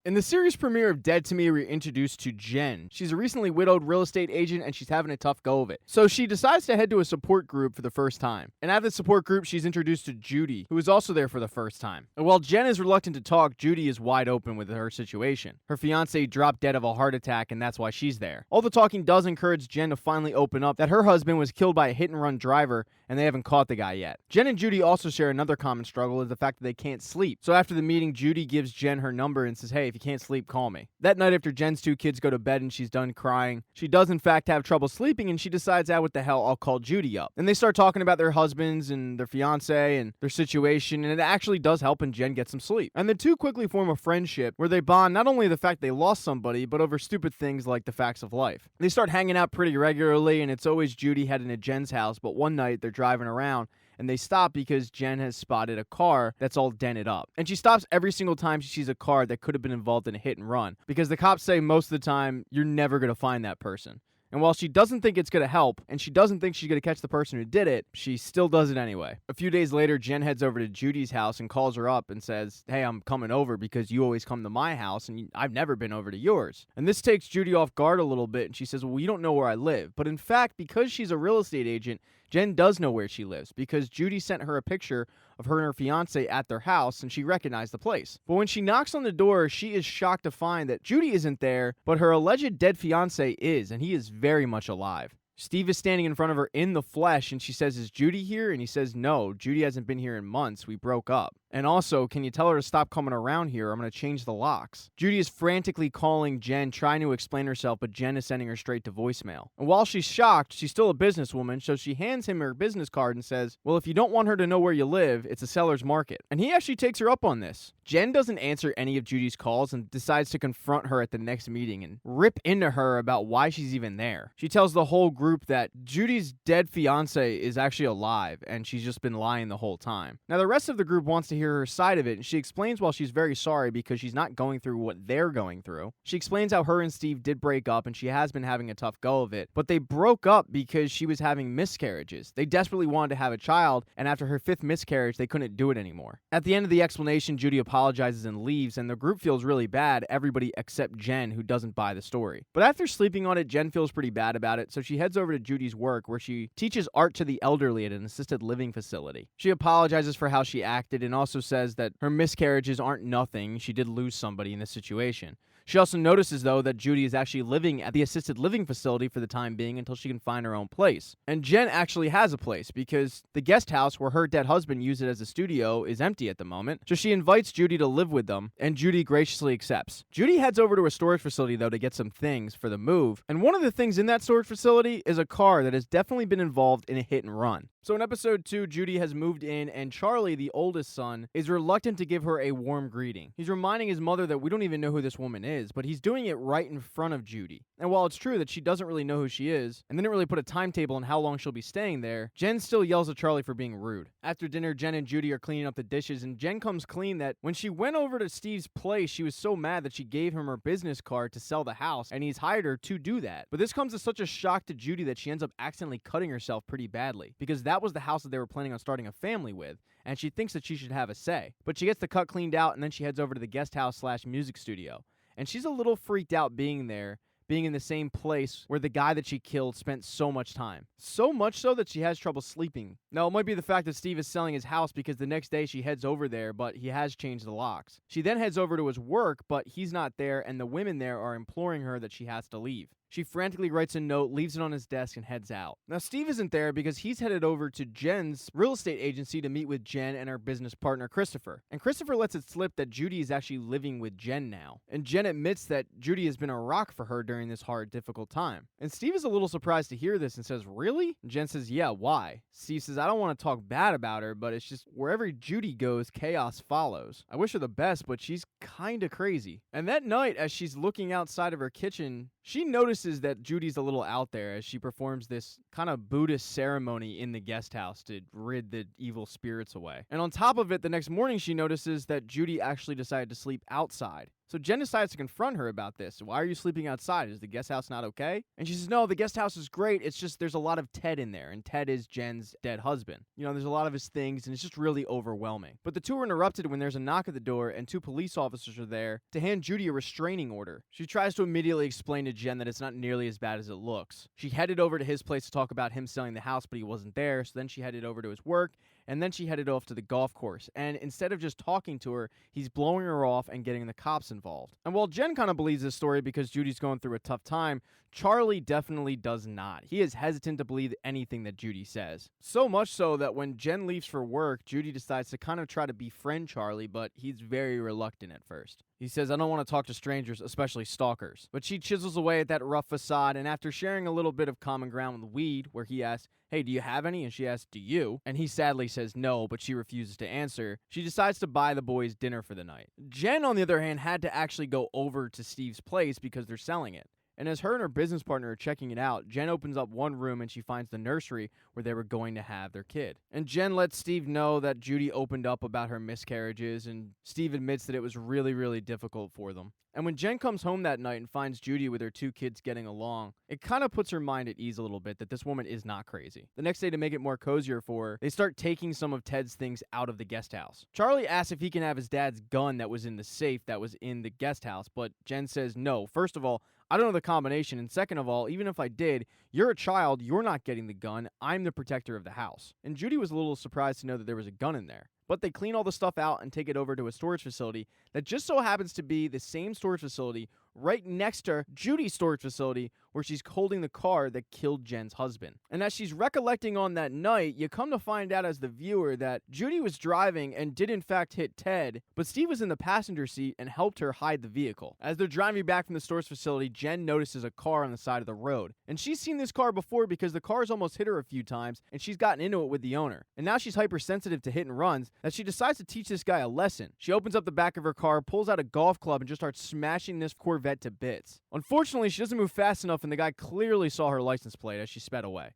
In the series premiere of Dead to Me, we're introduced to Jen. She's a recently widowed real estate agent and she's having a tough go of it. So she decides to head to a support group for the first time. And at the support group, she's introduced to Judy, who is also there for the first time. And while Jen is reluctant to talk, Judy is wide open with her situation. Her fiance dropped dead of a heart attack and that's why she's there. All the talking does encourage Jen to finally open up that her husband was killed by a hit-and-run driver and they haven't caught the guy yet. Jen and Judy also share another common struggle, is the fact that they can't sleep. So after the meeting, Judy gives Jen her number and says, hey, if you can't sleep, call me. That night after Jen's two kids go to bed and she's done crying, she does in fact have trouble sleeping and she decides, what the hell, I'll call Judy up. And they start talking about their husbands and their fiance and their situation, and it actually does help and Jen gets some sleep. And the two quickly form a friendship where they bond not only the fact they lost somebody, but over stupid things like the facts of life. They start hanging out pretty regularly and it's always Judy heading to Jen's house, but one night they're driving around and they stop because Jen has spotted a car that's all dented up. And she stops every single time she sees a car that could have been involved in a hit and run, because the cops say most of the time, you're never going to find that person. And while she doesn't think it's going to help, and she doesn't think she's going to catch the person who did it, she still does it anyway. A few days later, Jen heads over to Judy's house and calls her up and says, hey, I'm coming over because you always come to my house and I've never been over to yours. And this takes Judy off guard a little bit, and she says, well, you don't know where I live. But in fact, because she's a real estate agent, Jen does know where she lives because Judy sent her a picture of her and her fiance at their house and she recognized the place. But when she knocks on the door, she is shocked to find that Judy isn't there, but her alleged dead fiance is, and he is very much alive. Steve is standing in front of her in the flesh and she says, is Judy here? And he says, no, Judy hasn't been here in months. We broke up. And also, can you tell her to stop coming around here? I'm going to change the locks. Judy is frantically calling Jen, trying to explain herself, but Jen is sending her straight to voicemail. And while she's shocked, she's still a businesswoman, so she hands him her business card and says, well, if you don't want her to know where you live, it's a seller's market. And he actually takes her up on this. Jen doesn't answer any of Judy's calls and decides to confront her at the next meeting and rip into her about why she's even there. She tells the whole group that Judy's dead fiance is actually alive and she's just been lying the whole time. Now, the rest of the group wants to hear her side of it, and she explains while she's very sorry because she's not going through what they're going through. She explains how her and Steve did break up and she has been having a tough go of it, but they broke up because she was having miscarriages. They desperately wanted to have a child, and after her fifth miscarriage, they couldn't do it anymore. At the end of the explanation, Judy apologizes and leaves, and the group feels really bad, everybody except Jen, who doesn't buy the story. But after sleeping on it, Jen feels pretty bad about it, so she heads over to Judy's work where she teaches art to the elderly at an assisted living facility. She apologizes for how she acted and also says that her miscarriages aren't nothing. She did lose somebody in this situation. She also notices, though, that Judy is actually living at the assisted living facility for the time being until she can find her own place. And Jen actually has a place because the guest house where her dead husband used it as a studio is empty at the moment. So she invites Judy to live with them, and Judy graciously accepts. Judy heads over to a storage facility, though, to get some things for the move. And one of the things in that storage facility is a car that has definitely been involved in a hit and run. So in episode 2, Judy has moved in, and Charlie, the oldest son, is reluctant to give her a warm greeting. He's reminding his mother that we don't even know who this woman is, but he's doing it right in front of Judy. And while it's true that she doesn't really know who she is, and didn't really put a timetable on how long she'll be staying there, Jen still yells at Charlie for being rude. After dinner, Jen and Judy are cleaning up the dishes, and Jen comes clean that when she went over to Steve's place, she was so mad that she gave him her business card to sell the house, and he's hired her to do that. But this comes as such a shock to Judy that she ends up accidentally cutting herself pretty badly, because that was the house that they were planning on starting a family with, and she thinks that she should have a say. But she gets the cut cleaned out, and then she heads over to the guest house / music studio. And she's a little freaked out being there, being in the same place where the guy that she killed spent so much time. So much so that she has trouble sleeping. Now, it might be the fact that Steve is selling his house because the next day she heads over there, but he has changed the locks. She then heads over to his work, but he's not there, and the women there are imploring her that she has to leave. She frantically writes a note, leaves it on his desk, and heads out. Now, Steve isn't there because he's headed over to Jen's real estate agency to meet with Jen and her business partner, Christopher. And Christopher lets it slip that Judy is actually living with Jen now. And Jen admits that Judy has been a rock for her during this hard, difficult time. And Steve is a little surprised to hear this and says, really? And Jen says, yeah, why? Steve says, I don't want to talk bad about her, but it's just wherever Judy goes, chaos follows. I wish her the best, but she's kinda crazy. And that night, as she's looking outside of her kitchen, she notices that Judy's a little out there as she performs this kind of Buddhist ceremony in the guest house to rid the evil spirits away. And on top of it, the next morning she notices that Judy actually decided to sleep outside. So Jen decides to confront her about this. Why are you sleeping outside? Is the guest house not okay? And she says, no, the guest house is great. It's just there's a lot of Ted in there, and Ted is Jen's dead husband. There's a lot of his things, and it's just really overwhelming. But the two are interrupted when there's a knock at the door, and two police officers are there to hand Judy a restraining order. She tries to immediately explain to Jen that it's not nearly as bad as it looks. She headed over to his place to talk about him selling the house, but he wasn't there, so then she headed over to his work, and then she headed off to the golf course. And instead of just talking to her, he's blowing her off and getting the cops involved. And while Jen kind of believes this story because Judy's going through a tough time, Charlie definitely does not. He is hesitant to believe anything that Judy says. So much so that when Jen leaves for work, Judy decides to kind of try to befriend Charlie, but he's very reluctant at first. He says, I don't want to talk to strangers, especially stalkers. But she chisels away at that rough facade, and after sharing a little bit of common ground with Weed, where he asks, hey, do you have any? And she asks, do you? And he sadly says no, but she refuses to answer. She decides to buy the boys dinner for the night. Jen, on the other hand, had to actually go over to Steve's place because they're selling it. And as her and her business partner are checking it out, Jen opens up one room and she finds the nursery where they were going to have their kid. And Jen lets Steve know that Judy opened up about her miscarriages, and Steve admits that it was really, really difficult for them. And when Jen comes home that night and finds Judy with her two kids getting along, it kind of puts her mind at ease a little bit that this woman is not crazy. The next day, to make it more cozier for her, they start taking some of Ted's things out of the guest house. Charlie asks if he can have his dad's gun that was in the safe that was in the guest house, but Jen says no. First of all, I don't know the combination, and second of all, even if I did, you're a child, you're not getting the gun, I'm the protector of the house. And Judy was a little surprised to know that there was a gun in there. But they clean all the stuff out and take it over to a storage facility that just so happens to be the same storage facility right next to Judy's storage facility where she's holding the car that killed Jen's husband. And as she's recollecting on that night, you come to find out as the viewer that Judy was driving and did in fact hit Ted, but Steve was in the passenger seat and helped her hide the vehicle. As they're driving back from the storage facility, Jen notices a car on the side of the road. And she's seen this car before because the car's almost hit her a few times and she's gotten into it with the owner. And now she's hypersensitive to hit and runs that she decides to teach this guy a lesson. She opens up the back of her car, pulls out a golf club, and just starts smashing this Corvette to bits. Unfortunately, she doesn't move fast enough and the guy clearly saw her license plate as she sped away.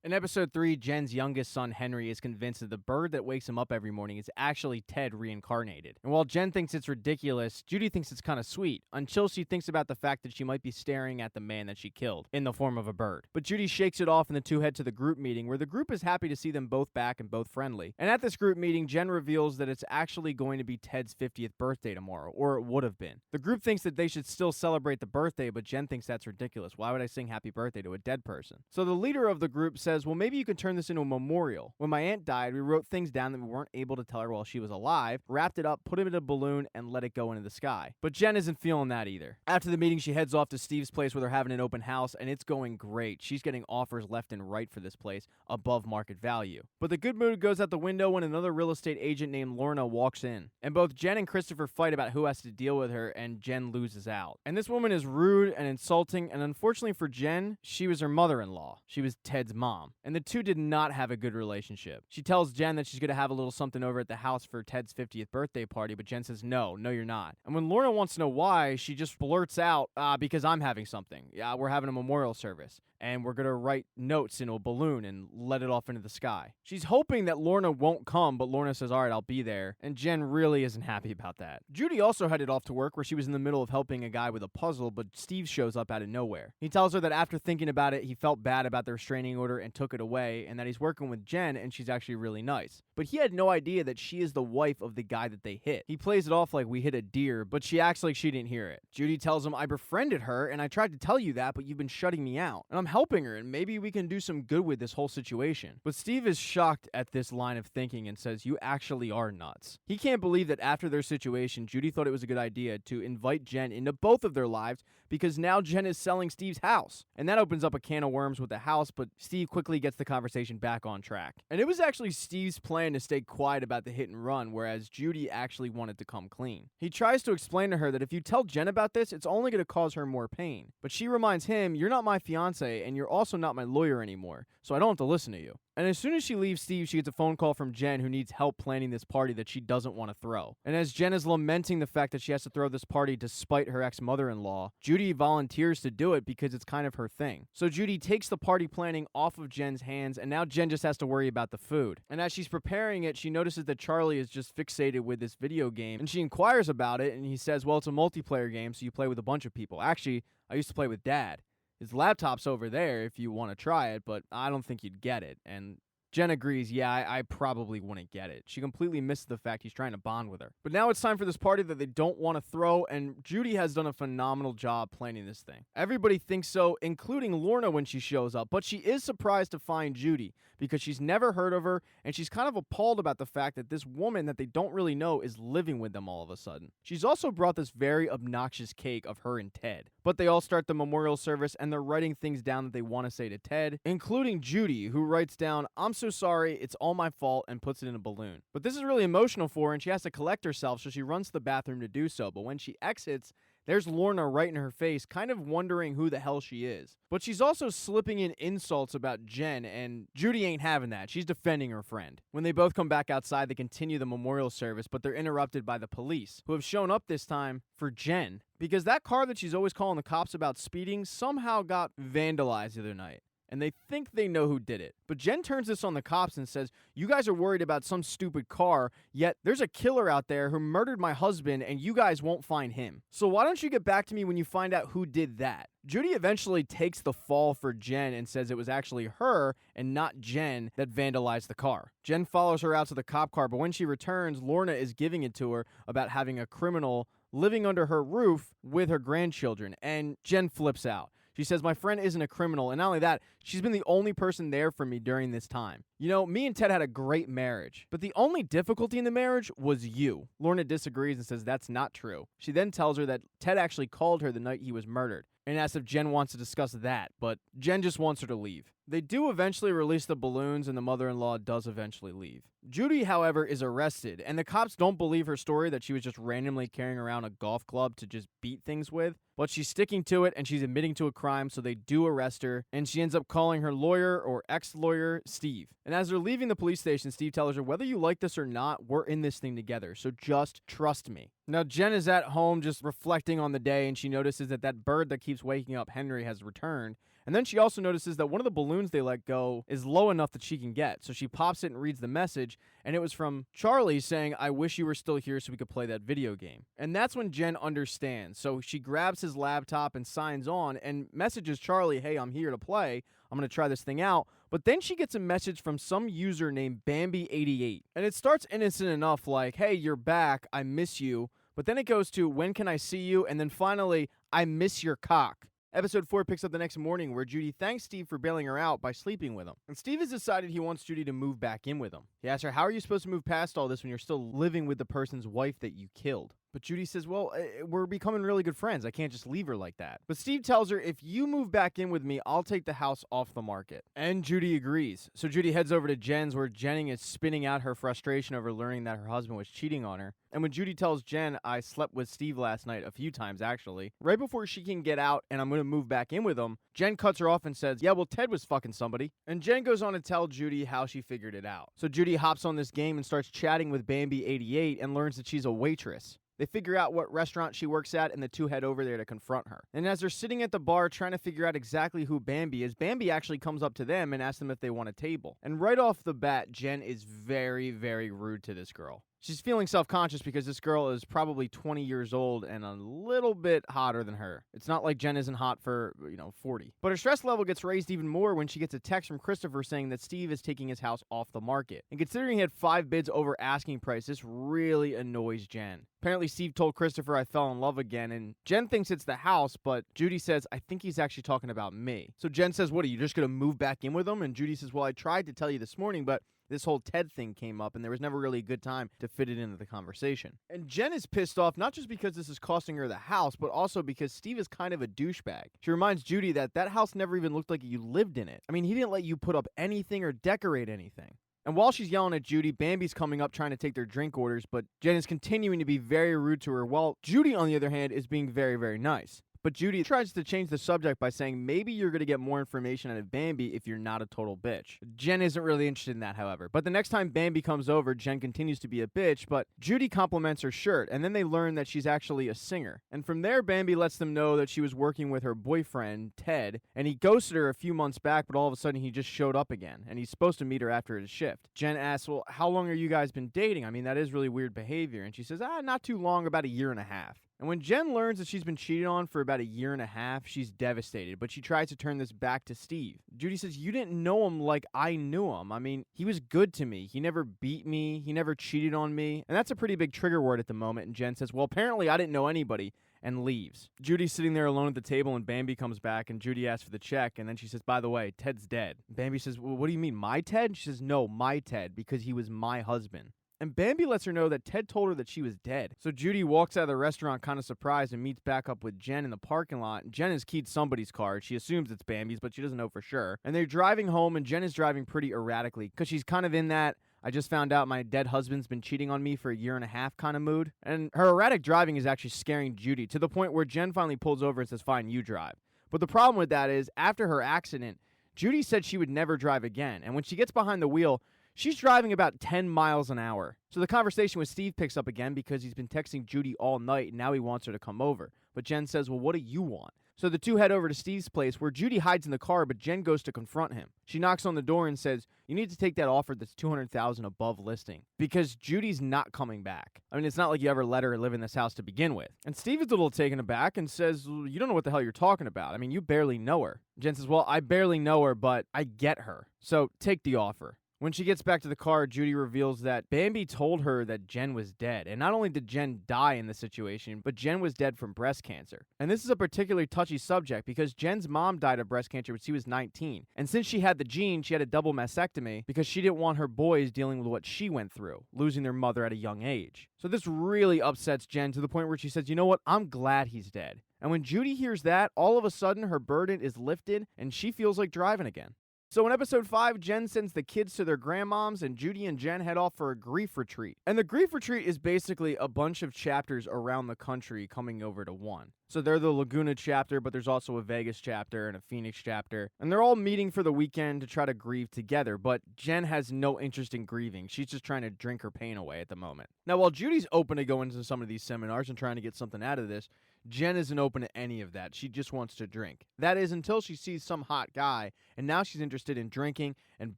In episode 3, Jen's youngest son, Henry, is convinced that the bird that wakes him up every morning is actually Ted reincarnated. And while Jen thinks it's ridiculous, Judy thinks it's kind of sweet, until she thinks about the fact that she might be staring at the man that she killed, in the form of a bird. But Judy shakes it off and the two head to the group meeting, where the group is happy to see them both back and both friendly. And at this group meeting, Jen reveals that it's actually going to be Ted's 50th birthday tomorrow, or it would have been. The group thinks that they should still celebrate the birthday, but Jen thinks that's ridiculous. Why would I sing happy birthday to a dead person? So the leader of the group says, well, maybe you can turn this into a memorial. When my aunt died, we wrote things down that we weren't able to tell her while she was alive, wrapped it up, put it in a balloon, and let it go into the sky. But Jen isn't feeling that either. After the meeting, she heads off to Steve's place where they're having an open house, and it's going great. She's getting offers left and right for this place, above market value. But the good mood goes out the window when another real estate agent named Lorna walks in. And both Jen and Christopher fight about who has to deal with her, and Jen loses out. And this woman is rude and insulting, and unfortunately for Jen, she was her mother-in-law. She was Ted's mom. And the two did not have a good relationship. She tells Jen that she's going to have a little something over at the house for Ted's 50th birthday party, but Jen says, no, you're not. And when Lorna wants to know why, she just blurts out, because I'm having something. Yeah, we're having a memorial service, and we're going to write notes in a balloon and let it off into the sky. She's hoping that Lorna won't come, but Lorna says, all right, I'll be there. And Jen really isn't happy about that. Judy also headed off to work where she was in the middle of helping a guy with a puzzle, but Steve shows up out of nowhere. He tells her that after thinking about it, he felt bad about the restraining order and took it away, and that he's working with Jen and she's actually really nice. But he had no idea that she is the wife of the guy that they hit. He plays it off like we hit a deer, but she acts like she didn't hear it. Judy tells him, I befriended her and I tried to tell you that, but you've been shutting me out. And I'm helping her and maybe we can do some good with this whole situation. But Steve is shocked at this line of thinking and says, you actually are nuts. He can't believe that after their situation, Judy thought it was a good idea to invite Jen into both of their lives because now Jen is selling Steve's house. And that opens up a can of worms with the house, but Steve quickly gets the conversation back on track. And it was actually Steve's plan to stay quiet about the hit and run, whereas Judy actually wanted to come clean. He tries to explain to her that if you tell Jen about this, it's only going to cause her more pain. But she reminds him, you're not my fiance, and you're also not my lawyer anymore, so I don't have to listen to you. And as soon as she leaves Steve, she gets a phone call from Jen, who needs help planning this party that she doesn't want to throw. And as Jen is lamenting the fact that she has to throw this party despite her ex-mother-in-law, Judy volunteers to do it because it's kind of her thing. So Judy takes the party planning off of Jen's hands, and now Jen just has to worry about the food. And as she's preparing it, she notices that Charlie is just fixated with this video game, and she inquires about it, and he says, well, it's a multiplayer game, so you play with a bunch of people. Actually, I used to play with Dad. His laptop's over there if you want to try it, but I don't think you'd get it. And Jen agrees, yeah, I probably wouldn't get it. She completely misses the fact he's trying to bond with her. But now it's time for this party that they don't want to throw, and Judy has done a phenomenal job planning this thing. Everybody thinks so, including Lorna when she shows up, but she is surprised to find Judy because she's never heard of her, and she's kind of appalled about the fact that this woman that they don't really know is living with them all of a sudden. She's also brought this very obnoxious cake of her and Ted. But they all start the memorial service, and they're writing things down that they want to say to Ted, including Judy, who writes down, "I'm so sorry, it's all my fault," and puts it in a balloon. But this is really emotional for her, and she has to collect herself, so she runs to the bathroom to do so. But when she exits, there's Lorna right in her face, kind of wondering who the hell she is. But she's also slipping in insults about Jen, and Judy ain't having that. She's defending her friend. When they both come back outside, they continue the memorial service, but they're interrupted by the police, who have shown up this time for Jen, because that car that she's always calling the cops about speeding somehow got vandalized the other night. And they think they know who did it. But Jen turns this on the cops and says, you guys are worried about some stupid car, yet there's a killer out there who murdered my husband and you guys won't find him. So why don't you get back to me when you find out who did that? Judy eventually takes the fall for Jen and says it was actually her and not Jen that vandalized the car. Jen follows her out to the cop car, but when she returns, Lorna is giving it to her about having a criminal living under her roof with her grandchildren, and Jen flips out. She says, my friend isn't a criminal, and not only that, she's been the only person there for me during this time. You know, me and Ted had a great marriage, but the only difficulty in the marriage was you. Lorna disagrees and says that's not true. She then tells her that Ted actually called her the night he was murdered, and asks if Jen wants to discuss that, but Jen just wants her to leave. They do eventually release the balloons, and the mother-in-law does eventually leave. Judy, however, is arrested, and the cops don't believe her story that she was just randomly carrying around a golf club to just beat things with, but she's sticking to it, and she's admitting to a crime, so they do arrest her, and she ends up calling her lawyer, or ex-lawyer, Steve. And as they're leaving the police station, Steve tells her, whether you like this or not, we're in this thing together, so just trust me. Now, Jen is at home just reflecting on the day, and she notices that that bird that keeps waking up Henry has returned. And then she also notices that one of the balloons they let go is low enough that she can get. So she pops it and reads the message, and it was from Charlie saying, I wish you were still here so we could play that video game. And that's when Jen understands. So she grabs his laptop and signs on and messages Charlie, hey, I'm here to play. I'm going to try this thing out. But then she gets a message from some user named Bambi88. And it starts innocent enough like, hey, you're back. I miss you. But then it goes to, when can I see you? And then finally, I miss your cock. Episode 4 picks up the next morning where Judy thanks Steve for bailing her out by sleeping with him. And Steve has decided he wants Judy to move back in with him. He asks her, how are you supposed to move past all this when you're still living with the person's wife that you killed? But Judy says, well, we're becoming really good friends. I can't just leave her like that. But Steve tells her, if you move back in with me, I'll take the house off the market. And Judy agrees. So Judy heads over to Jen's where Jenny is spinning out her frustration over learning that her husband was cheating on her. And when Judy tells Jen, I slept with Steve last night a few times actually, right before she can get out and I'm going to move back in with him, Jen cuts her off and says, yeah, well, Ted was fucking somebody. And Jen goes on to tell Judy how she figured it out. So Judy hops on this game and starts chatting with Bambi88 and learns that she's a waitress. They figure out what restaurant she works at, and the two head over there to confront her. And as they're sitting at the bar trying to figure out exactly who Bambi is, Bambi actually comes up to them and asks them if they want a table. And right off the bat, Jen is very, very rude to this girl. She's feeling self-conscious because this girl is probably 20 years old and a little bit hotter than her. It's not like Jen isn't hot for, 40. But her stress level gets raised even more when she gets a text from Christopher saying that Steve is taking his house off the market. And considering he had 5 bids over asking price, this really annoys Jen. Apparently, Steve told Christopher I fell in love again, and Jen thinks it's the house, but Judy says, I think he's actually talking about me. So Jen says, what, are you just going to move back in with him? And Judy says, well, I tried to tell you this morning, but this whole Ted thing came up, and there was never really a good time to fit it into the conversation. And Jen is pissed off, not just because this is costing her the house, but also because Steve is kind of a douchebag. She reminds Judy that house never even looked like you lived in it. I mean, he didn't let you put up anything or decorate anything. And while she's yelling at Judy, Bambi's coming up trying to take their drink orders, but Jen is continuing to be very rude to her, while Judy, on the other hand, is being very, very nice. But Judy tries to change the subject by saying maybe you're going to get more information out of Bambi if you're not a total bitch. Jen isn't really interested in that, however. But the next time Bambi comes over, Jen continues to be a bitch, but Judy compliments her shirt, and then they learn that she's actually a singer. And from there, Bambi lets them know that she was working with her boyfriend, Ted, and he ghosted her a few months back, but all of a sudden he just showed up again, and he's supposed to meet her after his shift. Jen asks, well, how long are you guys been dating? I mean, that is really weird behavior. And she says, not too long, about a year and a half. And when Jen learns that she's been cheated on for about a year and a half, she's devastated, but she tries to turn this back to Steve. Judy says, you didn't know him like I knew him. I mean, he was good to me. He never beat me. He never cheated on me. And that's a pretty big trigger word at the moment. And Jen says, well, apparently I didn't know anybody, and leaves. Judy's sitting there alone at the table, and Bambi comes back, and Judy asks for the check, and then she says, by the way, Ted's dead. Bambi says, well, what do you mean, my Ted? And she says, no, my Ted, because he was my husband. And Bambi lets her know that Ted told her that she was dead. So Judy walks out of the restaurant kind of surprised and meets back up with Jen in the parking lot. Jen has keyed somebody's car. She assumes it's Bambi's, but she doesn't know for sure. And they're driving home, and Jen is driving pretty erratically because she's kind of in that I just found out my dead husband's been cheating on me for a year and a half kind of mood. And her erratic driving is actually scaring Judy to the point where Jen finally pulls over and says, fine, you drive. But the problem with that is after her accident, Judy said she would never drive again. And when she gets behind the wheel, she's driving about 10 miles an hour. So the conversation with Steve picks up again because he's been texting Judy all night and now he wants her to come over. But Jen says, well, what do you want? So the two head over to Steve's place where Judy hides in the car, but Jen goes to confront him. She knocks on the door and says, you need to take that offer that's $200,000 above listing because Judy's not coming back. I mean, it's not like you ever let her live in this house to begin with. And Steve is a little taken aback and says, well, you don't know what the hell you're talking about. I mean, you barely know her. Jen says, well, I barely know her, but I get her. So take the offer. When she gets back to the car, Judy reveals that Bambi told her that Jen was dead. And not only did Jen die in this situation, but Jen was dead from breast cancer. And this is a particularly touchy subject because Jen's mom died of breast cancer when she was 19. And since she had the gene, she had a double mastectomy because she didn't want her boys dealing with what she went through, losing their mother at a young age. So this really upsets Jen to the point where she says, you know what, I'm glad he's dead. And when Judy hears that, all of a sudden her burden is lifted and she feels like driving again. So in episode 5, Jen sends the kids to their grandmoms, and Judy and Jen head off for a grief retreat. And the grief retreat is basically a bunch of chapters around the country coming over to one. So they're the Laguna chapter, but there's also a Vegas chapter and a Phoenix chapter. And they're all meeting for the weekend to try to grieve together, but Jen has no interest in grieving. She's just trying to drink her pain away at the moment. Now, while Judy's open to go into some of these seminars and trying to get something out of this, Jen isn't open to any of that. She just wants to drink. That is until she sees some hot guy, and now she's interested in drinking and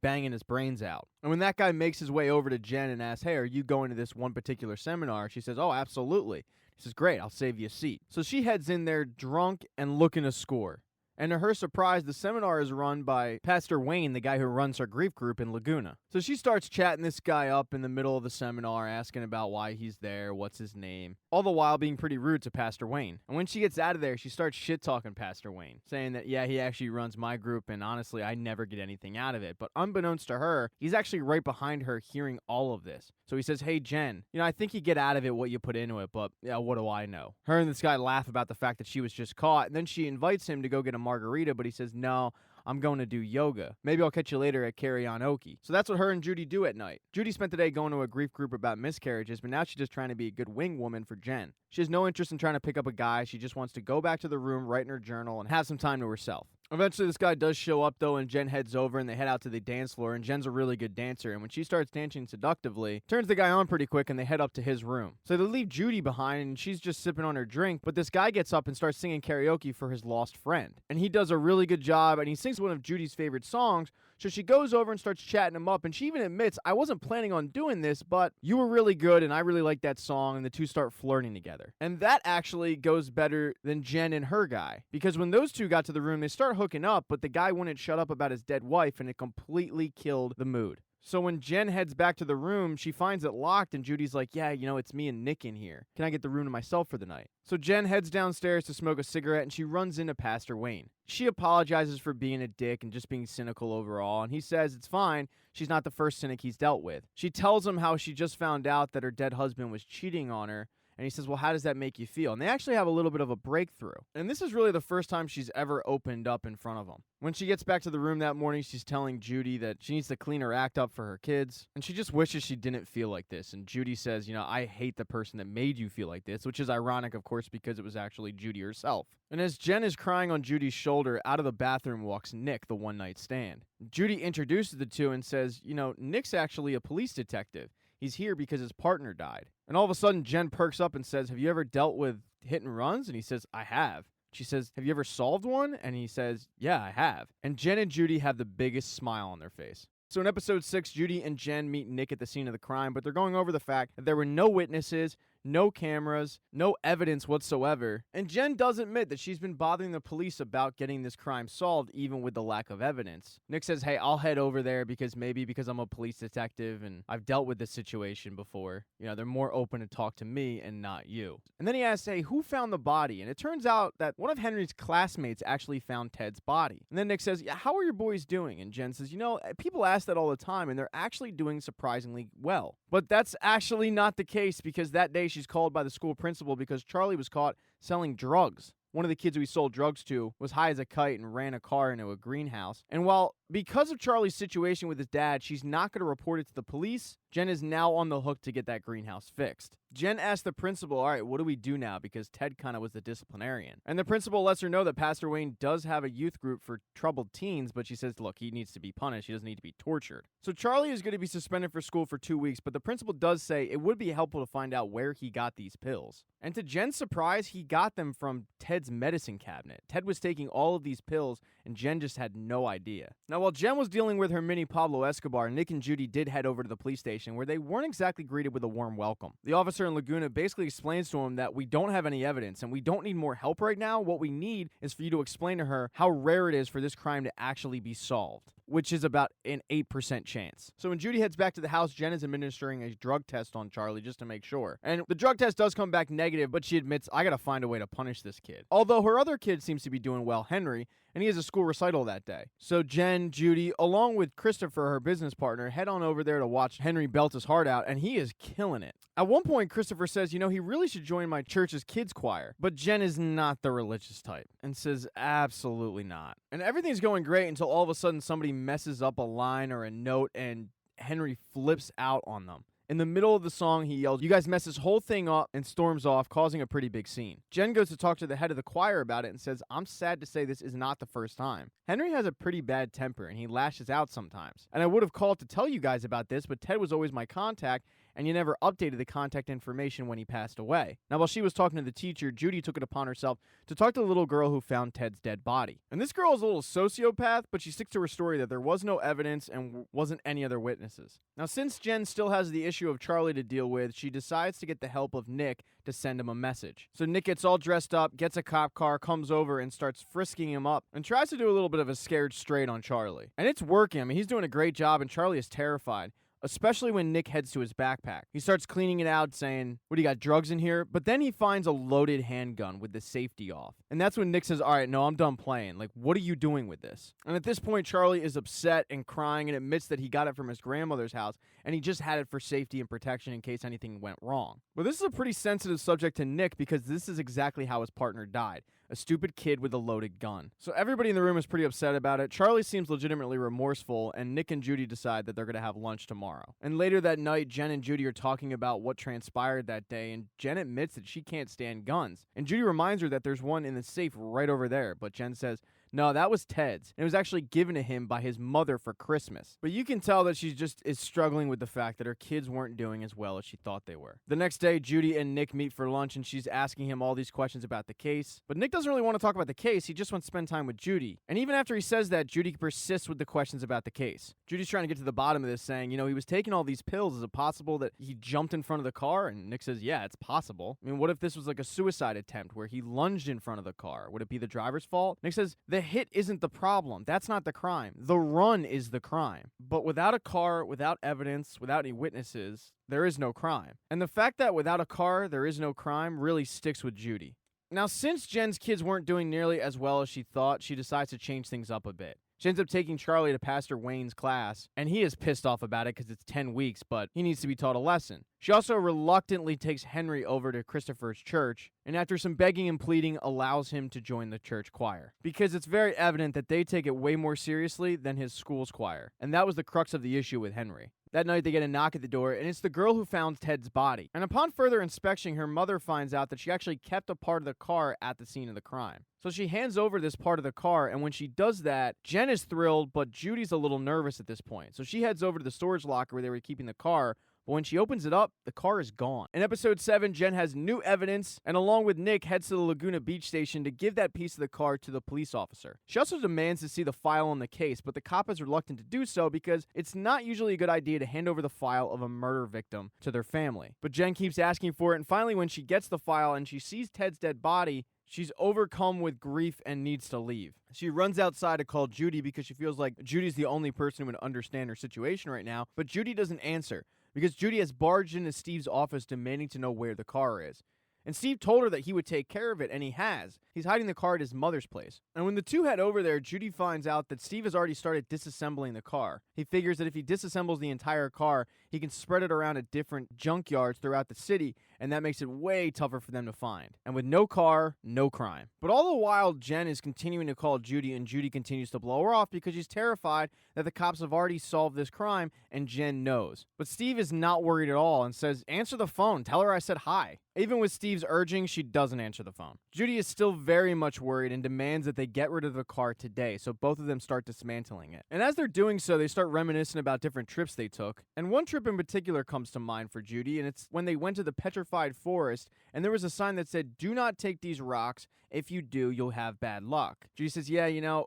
banging his brains out. And when that guy makes his way over to Jen and asks, hey, are you going to this one particular seminar? She says, oh, absolutely. He says, great, I'll save you a seat. So she heads in there drunk and looking to score. And to her surprise, the seminar is run by Pastor Wayne, the guy who runs her grief group in Laguna. So she starts chatting this guy up in the middle of the seminar, asking about why he's there, what's his name, all the while being pretty rude to Pastor Wayne. And when she gets out of there, she starts shit-talking Pastor Wayne, saying that, yeah, he actually runs my group, and honestly, I never get anything out of it. But unbeknownst to her, he's actually right behind her hearing all of this. So he says, hey, Jen, I think you get out of it what you put into it, but yeah, what do I know? Her and this guy laugh about the fact that she was just caught, and then she invites him to go get a margarita, but he says, no, I'm going to do yoga. Maybe I'll catch you later at Karaoke. So that's what her and Judy do at night. Judy spent the day going to a grief group about miscarriages, but now she's just trying to be a good wing woman for Jen. She has no interest in trying to pick up a guy. She just wants to go back to the room, write in her journal, and have some time to herself. Eventually, this guy does show up, though, and Jen heads over, and they head out to the dance floor, and Jen's a really good dancer, and when she starts dancing seductively, turns the guy on pretty quick, and they head up to his room. So they leave Judy behind, and she's just sipping on her drink, but this guy gets up and starts singing karaoke for his lost friend. And he does a really good job, and he sings one of Judy's favorite songs, so she goes over and starts chatting him up, and she even admits, I wasn't planning on doing this, but you were really good, and I really like that song, and the two start flirting together. And that actually goes better than Jen and her guy, because when those two got to the room, they start hooking up, but the guy wouldn't shut up about his dead wife, and it completely killed the mood. So when Jen heads back to the room, she finds it locked, and Judy's like, yeah, it's me and Nick in here. Can I get the room to myself for the night? So Jen heads downstairs to smoke a cigarette, and she runs into Pastor Wayne. She apologizes for being a dick and just being cynical overall, and he says it's fine. She's not the first cynic he's dealt with. She tells him how she just found out that her dead husband was cheating on her, And he says, well, how does that make you feel? And they actually have a little bit of a breakthrough. And this is really the first time she's ever opened up in front of him. When she gets back to the room that morning, she's telling Judy that she needs to clean her act up for her kids. And she just wishes she didn't feel like this. And Judy says, I hate the person that made you feel like this, which is ironic, of course, because it was actually Judy herself. And as Jen is crying on Judy's shoulder, out of the bathroom walks Nick, the one-night stand. Judy introduces the two and says, Nick's actually a police detective. He's here because his partner died. And all of a sudden, Jen perks up and says, have you ever dealt with hit and runs? And he says, I have. She says, have you ever solved one? And he says, yeah, I have. And Jen and Judy have the biggest smile on their face. So in episode 6, Judy and Jen meet Nick at the scene of the crime, but they're going over the fact that there were no witnesses, no cameras, no evidence whatsoever. And Jen does admit that she's been bothering the police about getting this crime solved, even with the lack of evidence. Nick says, hey, I'll head over there because I'm a police detective and I've dealt with this situation before. They're more open to talk to me and not you. And then he asks, hey, who found the body? And it turns out that one of Henry's classmates actually found Ted's body. And then Nick says, yeah, how are your boys doing? And Jen says, people ask that all the time and they're actually doing surprisingly well. But that's actually not the case because that day she's called by the school principal because Charlie was caught selling drugs. One of the kids who he sold drugs to was high as a kite and ran a car into a greenhouse. And because of Charlie's situation with his dad, she's not going to report it to the police. Jen is now on the hook to get that greenhouse fixed. Jen asks the principal, all right, what do we do now? Because Ted kind of was the disciplinarian. And the principal lets her know that Pastor Wayne does have a youth group for troubled teens, but she says, look, he needs to be punished. He doesn't need to be tortured. So Charlie is going to be suspended for school for 2 weeks, but the principal does say it would be helpful to find out where he got these pills. And to Jen's surprise, he got them from Ted's medicine cabinet. Ted was taking all of these pills, and Jen just had no idea. Now, while Jen was dealing with her mini Pablo Escobar, Nick and Judy did head over to the police station where they weren't exactly greeted with a warm welcome. The officer in Laguna basically explains to him that we don't have any evidence and we don't need more help right now. What we need is for you to explain to her how rare it is for this crime to actually be solved, which is about an 8% chance. So when Judy heads back to the house, Jen is administering a drug test on Charlie just to make sure. And the drug test does come back negative, but she admits, I gotta find a way to punish this kid. Although her other kid seems to be doing well, Henry, and he has a school recital that day. So Jen, Judy, along with Christopher, her business partner, head on over there to watch Henry belt his heart out, and he is killing it. At one point, Christopher says, he really should join my church's kids choir. But Jen is not the religious type and says, absolutely not. And everything's going great until all of a sudden somebody messes up a line or a note and Henry flips out on them. In the middle of the song, he yells, you guys mess this whole thing up, and storms off, causing a pretty big scene. Jen goes to talk to the head of the choir about it and says, I'm sad to say this is not the first time. Henry has a pretty bad temper, and he lashes out sometimes. And I would have called to tell you guys about this, but Ted was always my contact, and you never updated the contact information when he passed away. Now, while she was talking to the teacher, Judy took it upon herself to talk to the little girl who found Ted's dead body. And this girl is a little sociopath, but she sticks to her story that there was no evidence and wasn't any other witnesses. Now, since Jen still has the issue of Charlie to deal with, she decides to get the help of Nick to send him a message. So Nick gets all dressed up, gets a cop car, comes over and starts frisking him up, and tries to do a little bit of a scared straight on Charlie. And it's working. I mean, he's doing a great job, and Charlie is terrified, especially when Nick heads to his backpack. He starts cleaning it out, saying, what do you got, drugs in here? But then he finds a loaded handgun with the safety off. And that's when Nick says, all right, no, I'm done playing. Like, what are you doing with this? And at this point, Charlie is upset and crying and admits that he got it from his grandmother's house, and he just had it for safety and protection in case anything went wrong. Well, this is a pretty sensitive subject to Nick because this is exactly how his partner died. A stupid kid with a loaded gun. So everybody in the room is pretty upset about it. Charlie seems legitimately remorseful, and Nick and Judy decide that they're going to have lunch tomorrow. And later that night, Jen and Judy are talking about what transpired that day, and Jen admits that she can't stand guns. And Judy reminds her that there's one in the safe right over there, but Jen says, no, that was Ted's. And it was actually given to him by his mother for Christmas. But you can tell that she just is struggling with the fact that her kids weren't doing as well as she thought they were. The next day, Judy and Nick meet for lunch, and she's asking him all these questions about the case. But Nick doesn't really want to talk about the case. He just wants to spend time with Judy. And even after he says that, Judy persists with the questions about the case. Judy's trying to get to the bottom of this, saying, he was taking all these pills. Is it possible that he jumped in front of the car? And Nick says, yeah, it's possible. I mean, what if this was like a suicide attempt where he lunged in front of the car? Would it be the driver's fault? Nick says, the hit isn't the problem. That's not the crime. The run is the crime. But without a car, without evidence, without any witnesses, there is no crime. And the fact that without a car, there is no crime really sticks with Judy. Now, since Jen's kids weren't doing nearly as well as she thought, she decides to change things up a bit. She ends up taking Charlie to Pastor Wayne's class, and he is pissed off about it because it's 10 weeks, but he needs to be taught a lesson. She also reluctantly takes Henry over to Christopher's church, and after some begging and pleading, allows him to join the church choir. Because it's very evident that they take it way more seriously than his school's choir, and that was the crux of the issue with Henry. That night, they get a knock at the door, and it's the girl who found Ted's body. And upon further inspection, her mother finds out that she actually kept a part of the car at the scene of the crime. So she hands over this part of the car, and when she does that, Jen is thrilled, but Judy's a little nervous at this point. So she heads over to the storage locker where they were keeping the car, but when she opens it up, the car is gone. In episode 7, Jen has new evidence, and along with Nick, heads to the Laguna Beach station to give that piece of the car to the police officer. She also demands to see the file on the case, but the cop is reluctant to do so because it's not usually a good idea to hand over the file of a murder victim to their family. But Jen keeps asking for it, and finally when she gets the file and she sees Ted's dead body, she's overcome with grief and needs to leave. She runs outside to call Judy because she feels like Judy's the only person who would understand her situation right now, but Judy doesn't answer, because Judy has barged into Steve's office demanding to know where the car is. And Steve told her that he would take care of it, and he has. He's hiding the car at his mother's place. And when the two head over there, Judy finds out that Steve has already started disassembling the car. He figures that if he disassembles the entire car, he can spread it around at different junkyards throughout the city, and that makes it way tougher for them to find. And with no car, no crime. But all the while, Jen is continuing to call Judy, and Judy continues to blow her off because she's terrified that the cops have already solved this crime, and Jen knows. But Steve is not worried at all and says, "Answer the phone. Tell her I said hi." Even with Steve's urging, she doesn't answer the phone. Judy is still very much worried and demands that they get rid of the car today, so both of them start dismantling it. And as they're doing so, they start reminiscing about different trips they took. And one trip in particular comes to mind for Judy, and it's when they went to the Petrified Forest, and there was a sign that said, "Do not take these rocks. If you do, you'll have bad luck." Judy says, "Yeah,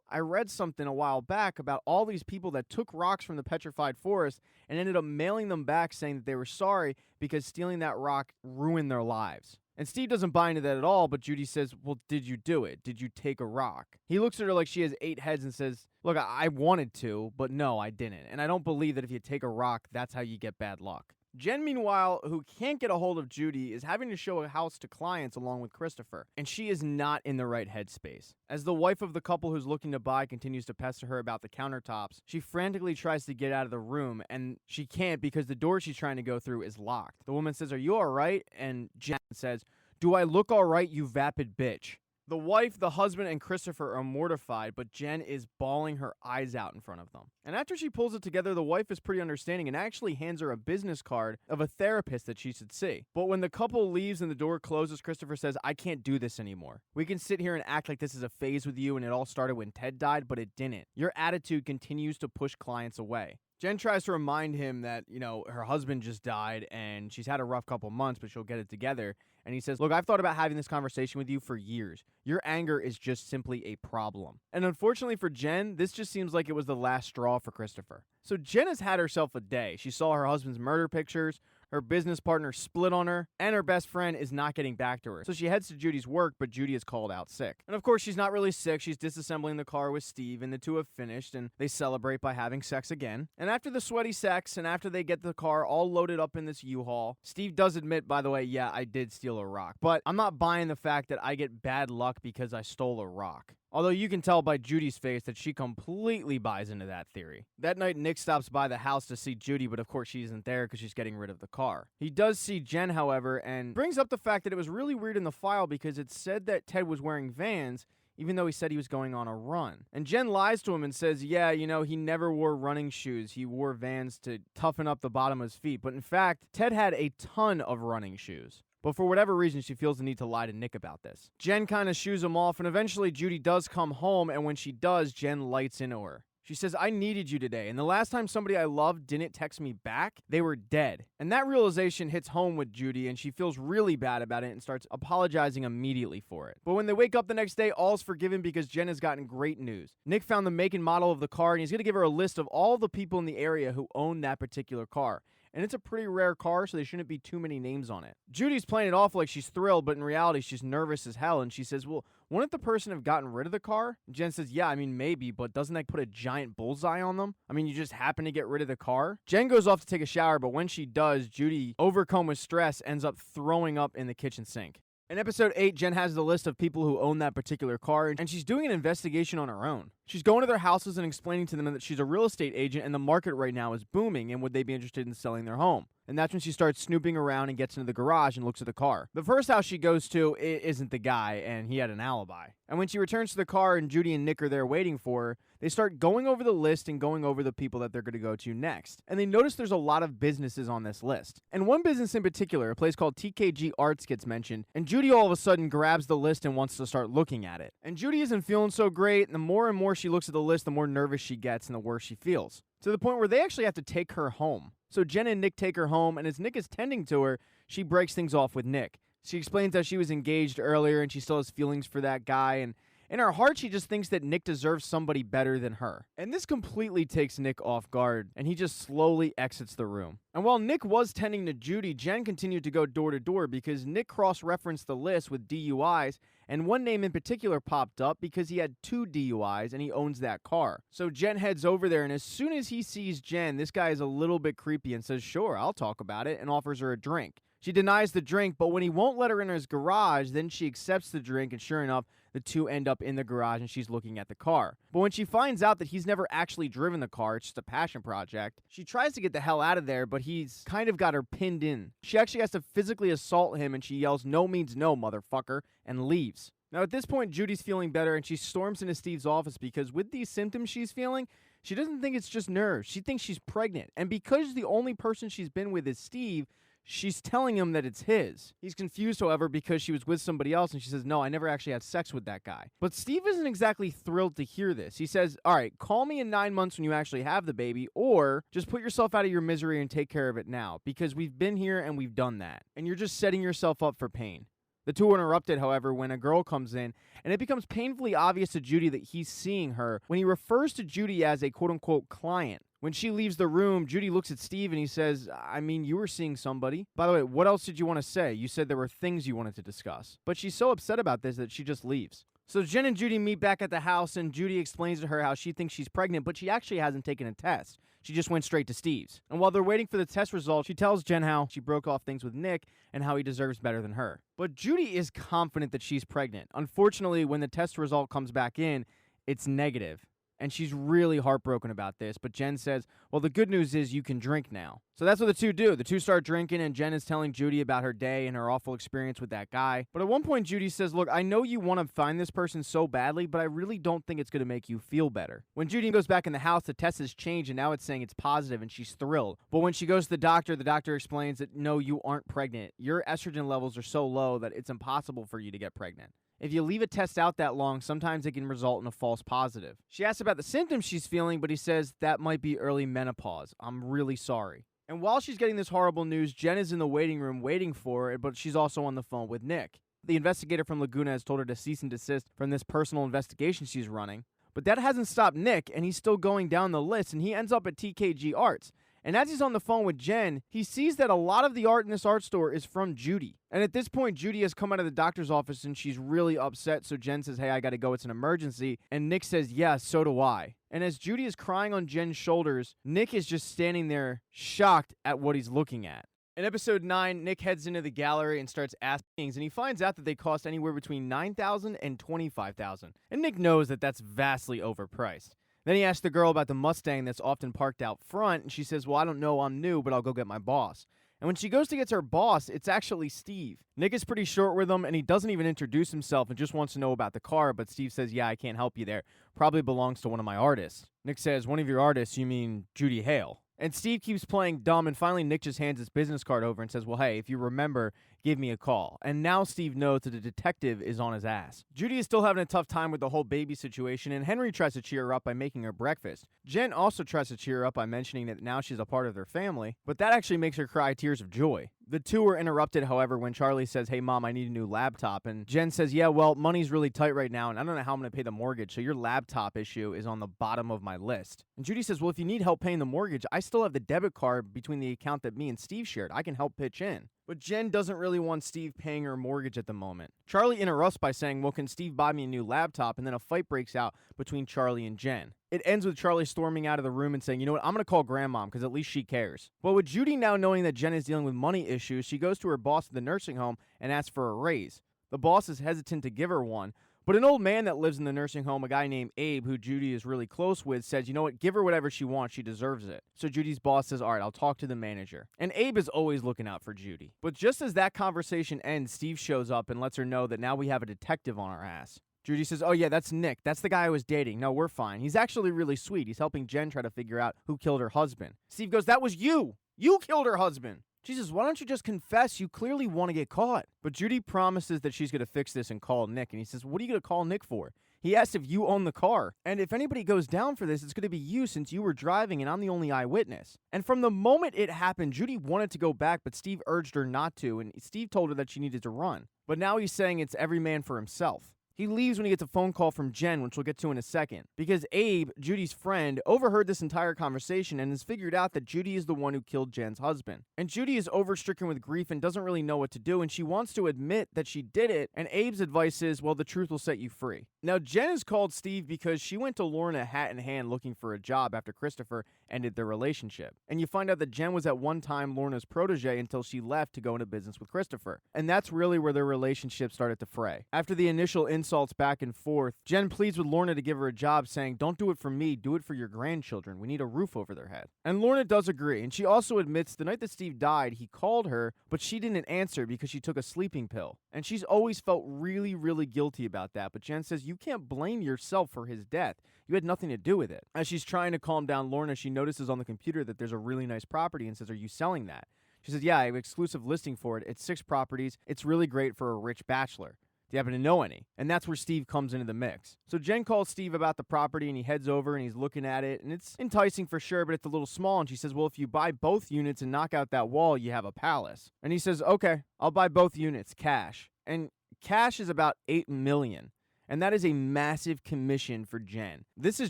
I read something a while back about all these people that took rocks from the Petrified Forest and ended up mailing them back saying that they were sorry because stealing that rock ruined their lives." And Steve doesn't buy into that at all, but Judy says, "Well, did you do it? Did you take a rock?" He looks at her like she has 8 heads and says, "Look, I wanted to, but no, I didn't. And I don't believe that if you take a rock, that's how you get bad luck." Jen, meanwhile, who can't get a hold of Judy, is having to show a house to clients along with Christopher, and she is not in the right headspace. As the wife of the couple who's looking to buy continues to pester her about the countertops, she frantically tries to get out of the room, and she can't because the door she's trying to go through is locked. The woman says, "Are you alright?" And Jen says, "Do I look alright, you vapid bitch?" The wife, the husband, and Christopher are mortified, but Jen is bawling her eyes out in front of them. And after she pulls it together, the wife is pretty understanding and actually hands her a business card of a therapist that she should see. But when the couple leaves and the door closes, Christopher says, "I can't do this anymore. We can sit here and act like this is a phase with you and it all started when Ted died, but it didn't. Your attitude continues to push clients away." Jen tries to remind him that, her husband just died and she's had a rough couple months, but she'll get it together. And he says, "Look, I've thought about having this conversation with you for years. Your anger is just simply a problem." And unfortunately for Jen, this just seems like it was the last straw for Christopher. So Jen has had herself a day. She saw her husband's murder pictures, her business partner split on her, and her best friend is not getting back to her. So she heads to Judy's work, but Judy is called out sick. And of course, she's not really sick. She's disassembling the car with Steve, and the two have finished, and they celebrate by having sex again. And after the sweaty sex, and after they get the car all loaded up in this U-Haul, Steve does admit, by the way, "Yeah, I did steal a rock. But I'm not buying the fact that I get bad luck because I stole a rock." Although you can tell by Judy's face that she completely buys into that theory. That night, Nick stops by the house to see Judy, but of course she isn't there because she's getting rid of the car. He does see Jen, however, and brings up the fact that it was really weird in the file because it said that Ted was wearing Vans, even though he said he was going on a run. And Jen lies to him and says, "Yeah, he never wore running shoes. He wore Vans to toughen up the bottom of his feet." But in fact, Ted had a ton of running shoes. But for whatever reason, she feels the need to lie to Nick about this. Jen kind of shoos him off, and eventually Judy does come home, and when she does, Jen lights into her. She says, "I needed you today, and the last time somebody I loved didn't text me back, they were dead." And that realization hits home with Judy, and she feels really bad about it and starts apologizing immediately for it. But when they wake up the next day, all's forgiven because Jen has gotten great news. Nick found the make and model of the car, and he's going to give her a list of all the people in the area who own that particular car. And it's a pretty rare car, so there shouldn't be too many names on it. Judy's playing it off like she's thrilled, but in reality, she's nervous as hell. And she says, "Well, wouldn't the person have gotten rid of the car?" And Jen says, "Yeah, maybe, but doesn't that put a giant bullseye on them? You just happen to get rid of the car?" Jen goes off to take a shower, but when she does, Judy, overcome with stress, ends up throwing up in the kitchen sink. In episode 8, Jen has the list of people who own that particular car, and she's doing an investigation on her own. She's going to their houses and explaining to them that she's a real estate agent and the market right now is booming and would they be interested in selling their home. And that's when she starts snooping around and gets into the garage and looks at the car. The first house she goes to isn't the guy, and he had an alibi. And when she returns to the car and Judy and Nick are there waiting for her, they start going over the list and going over the people that they're going to go to next. And they notice there's a lot of businesses on this list. And one business in particular, a place called TKG Arts, gets mentioned, and Judy all of a sudden grabs the list and wants to start looking at it. And Judy isn't feeling so great, and the more and more she looks at the list, the more nervous she gets and the worse she feels. To the point where they actually have to take her home. So Jen and Nick take her home, and as Nick is tending to her, she breaks things off with Nick. She explains how she was engaged earlier and she still has feelings for that guy, and in her heart, she just thinks that Nick deserves somebody better than her. And this completely takes Nick off guard, and he just slowly exits the room. And while Nick was tending to Judy, Jen continued to go door to door because Nick cross-referenced the list with DUIs, and one name in particular popped up because he had 2 DUIs and he owns that car. So Jen heads over there, and as soon as he sees Jen, this guy is a little bit creepy and says, "Sure, I'll talk about it," and offers her a drink. She denies the drink, but when he won't let her in his garage, then she accepts the drink, and sure enough, the two end up in the garage and she's looking at the car. But when she finds out that he's never actually driven the car, it's just a passion project, she tries to get the hell out of there, but he's kind of got her pinned in. She actually has to physically assault him, and she yells, "No means no, motherfucker," and leaves. Now at this point, Judy's feeling better, and she storms into Steve's office because with these symptoms she's feeling, she doesn't think it's just nerves. She thinks she's pregnant. And because the only person she's been with is Steve, she's telling him that it's his. He's confused, however, because she was with somebody else, and she says, "No, I never actually had sex with that guy." But Steve isn't exactly thrilled to hear this. He says, "All right, call me in 9 months when you actually have the baby, or just put yourself out of your misery and take care of it now, because we've been here and we've done that, and you're just setting yourself up for pain." The two are interrupted, however, when a girl comes in, and it becomes painfully obvious to Judy that he's seeing her when he refers to Judy as a quote-unquote client. When she leaves the room, Judy looks at Steve and he says, "I mean, you were seeing somebody. By the way, what else did you want to say? You said there were things you wanted to discuss." But she's so upset about this that she just leaves. So Jen and Judy meet back at the house, and Judy explains to her how she thinks she's pregnant, but she actually hasn't taken a test. She just went straight to Steve's. And while they're waiting for the test results, she tells Jen how she broke off things with Nick and how he deserves better than her. But Judy is confident that she's pregnant. Unfortunately, when the test result comes back in, it's negative. And she's really heartbroken about this, but Jen says, "Well, the good news is you can drink now." So that's what the two do. The two start drinking, and Jen is telling Judy about her day and her awful experience with that guy. But at one point, Judy says, "Look, I know you want to find this person so badly, but I really don't think it's going to make you feel better." When Judy goes back in the house, the test has changed, and now it's saying it's positive, and she's thrilled. But when she goes to the doctor explains that, "No, you aren't pregnant. Your estrogen levels are so low that it's impossible for you to get pregnant. If you leave a test out that long, sometimes it can result in a false positive." She asks about the symptoms she's feeling, but he says that might be early menopause. "I'm really sorry." And while she's getting this horrible news, Jen is in the waiting room waiting for her, but she's also on the phone with Nick. The investigator from Laguna has told her to cease and desist from this personal investigation she's running. But that hasn't stopped Nick, and he's still going down the list, and he ends up at TKG Arts. And as he's on the phone with Jen, he sees that a lot of the art in this art store is from Judy. And at this point, Judy has come out of the doctor's office and she's really upset. So Jen says, "Hey, I gotta go. It's an emergency." And Nick says, "Yeah, so do I." And as Judy is crying on Jen's shoulders, Nick is just standing there shocked at what he's looking at. In episode 9, Nick heads into the gallery and starts asking things, and he finds out that they cost anywhere between $9,000 and $25,000. And Nick knows that that's vastly overpriced. Then he asks the girl about the Mustang that's often parked out front, and she says, "Well, I don't know, I'm new, but I'll go get my boss." And when she goes to get her boss, it's actually Steve. Nick is pretty short with him, and he doesn't even introduce himself and just wants to know about the car, but Steve says, "Yeah, I can't help you there. Probably belongs to one of my artists." Nick says, "One of your artists? You mean Judy Hale?" And Steve keeps playing dumb, and finally Nick just hands his business card over and says, "Well, hey, if you remember, give me a call." And now Steve knows that the detective is on his ass. Judy is still having a tough time with the whole baby situation, and Henry tries to cheer her up by making her breakfast. Jen also tries to cheer her up by mentioning that now she's a part of their family, but that actually makes her cry tears of joy. The two are interrupted, however, when Charlie says, "Hey, Mom, I need a new laptop." And Jen says, "Yeah, well, money's really tight right now, and I don't know how I'm going to pay the mortgage, so your laptop issue is on the bottom of my list." And Judy says, "Well, if you need help paying the mortgage, I still have the debit card between the account that me and Steve shared. I can help pitch in." But Jen doesn't really want Steve paying her mortgage at the moment. Charlie interrupts by saying, "Well, can Steve buy me a new laptop?" And then a fight breaks out between Charlie and Jen. It ends with Charlie storming out of the room and saying, "You know what, I'm going to call Grandmom because at least she cares." But with Judy now knowing that Jen is dealing with money issues, she goes to her boss at the nursing home and asks for a raise. The boss is hesitant to give her one, But an old man that lives in the nursing home, a guy named Abe, who Judy is really close with, says, you know what, give her whatever she wants, she deserves it. So Judy's boss says, all right, I'll talk to the manager. And Abe is always looking out for Judy. But just as that conversation ends, Steve shows up and lets her know that now we have a detective on our ass. Judy says, oh yeah, that's Nick. That's the guy I was dating. No, we're fine. He's actually really sweet. He's helping Jen try to figure out who killed her husband. Steve goes, that was you. You killed her husband. She says, why don't you just confess? You clearly want to get caught. But Judy promises that she's going to fix this and call Nick. And he says, what are you going to call Nick for? He asks if you own the car. And if anybody goes down for this, it's going to be you since you were driving and I'm the only eyewitness. And from the moment it happened, Judy wanted to go back, but Steve urged her not to. And Steve told her that she needed to run. But now he's saying it's every man for himself. He leaves when he gets a phone call from Jen, which we'll get to in a second, because Abe, Judy's friend, overheard this entire conversation and has figured out that Judy is the one who killed Jen's husband. And Judy is overstricken with grief and doesn't really know what to do, and she wants to admit that she did it, and Abe's advice is, well, the truth will set you free. Now, Jen has called Steve because she went to Lorna hat in hand looking for a job after Christopher ended their relationship. And you find out that Jen was at one time Lorna's protege until she left to go into business with Christopher. And that's really where their relationship started to fray. After the initial insults back and forth, Jen pleads with Lorna to give her a job, saying, don't do it for me, do it for your grandchildren. We need a roof over their head. And Lorna does agree, and she also admits the night that Steve died, he called her, but she didn't answer because she took a sleeping pill. And she's always felt really, really guilty about that, but Jen says, you can't blame yourself for his death. You had nothing to do with it. As she's trying to calm down Lorna, she notices on the computer that there's a really nice property and says, are you selling that? She says, yeah, I have an exclusive listing for it. It's 6 properties. It's really great for a rich bachelor. Do you happen to know any? And that's where Steve comes into the mix. So Jen calls Steve about the property and he heads over and he's looking at it and it's enticing for sure, but it's a little small. And she says, well, if you buy both units and knock out that wall, you have a palace. And he says, okay, I'll buy both units, cash. And cash is about $8 million. And that is a massive commission for Jen. This is